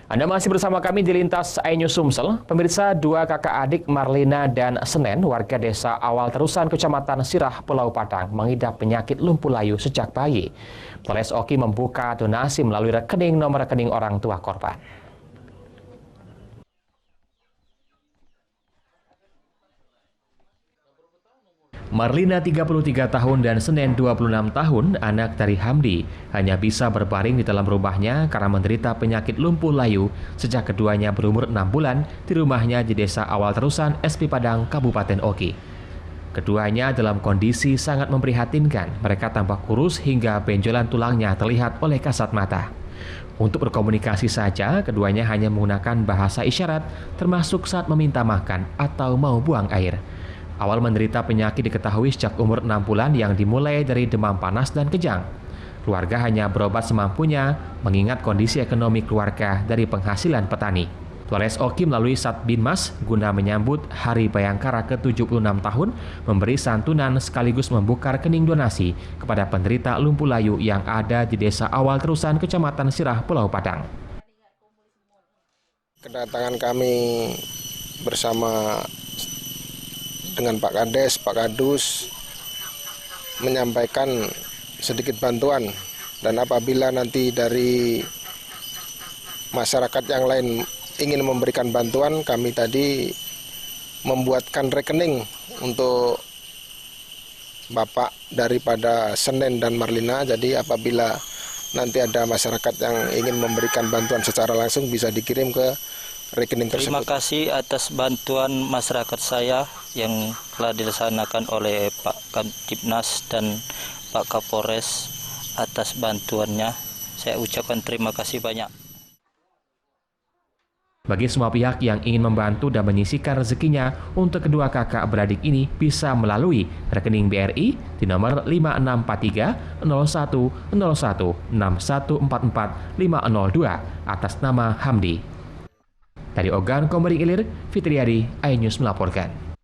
Anda masih bersama kami di Lintas iNews Sumsel. Pemirsa, dua kakak adik Marlina dan Senen, warga desa Awal Terusan, Kecamatan Sirah, Pulau Padang, mengidap penyakit lumpuh layu sejak bayi. Polres Oki membuka donasi melalui nomor rekening orang tua korban. Marlina 33 tahun dan Senen 26 tahun, anak dari Hamdi, hanya bisa berbaring di dalam rumahnya karena menderita penyakit lumpuh layu sejak keduanya berumur 6 bulan di rumahnya di desa Awal Terusan, SP Padang, Kabupaten Oki. Keduanya dalam kondisi sangat memprihatinkan, mereka tampak kurus hingga benjolan tulangnya terlihat oleh kasat mata. Untuk berkomunikasi saja, keduanya hanya menggunakan bahasa isyarat, termasuk saat meminta makan atau mau buang air. Awal menderita penyakit diketahui sejak umur 6 bulan yang dimulai dari demam panas dan kejang. Keluarga hanya berobat semampunya mengingat kondisi ekonomi keluarga dari penghasilan petani. Polres Oki melalui Satbinmas guna menyambut Hari Bayangkara ke-76 tahun memberi santunan sekaligus membuka rekening donasi kepada penderita lumpuh layu yang ada di desa Awal Terusan, Kecamatan Sirah, Pulau Padang. Kedatangan kami bersama dengan Pak Kades, Pak Kadus menyampaikan sedikit bantuan, dan apabila nanti dari masyarakat yang lain ingin memberikan bantuan, kami tadi membuatkan rekening untuk bapak daripada Senen dan Marlina. Jadi apabila nanti ada masyarakat yang ingin memberikan bantuan secara langsung bisa dikirim ke rekening tersebut. Terima kasih atas bantuan masyarakat saya yang telah dilaksanakan oleh Pak Kamtibnas dan Pak Kapolres atas bantuannya. Saya ucapkan terima kasih banyak. Bagi semua pihak yang ingin membantu dan menyisihkan rezekinya untuk kedua kakak beradik ini bisa melalui rekening BRI di nomor 5643 01 01 6144 502 atas nama Hamdi. Dari Ogan Komering Ilir, Fitriadi, iNews melaporkan.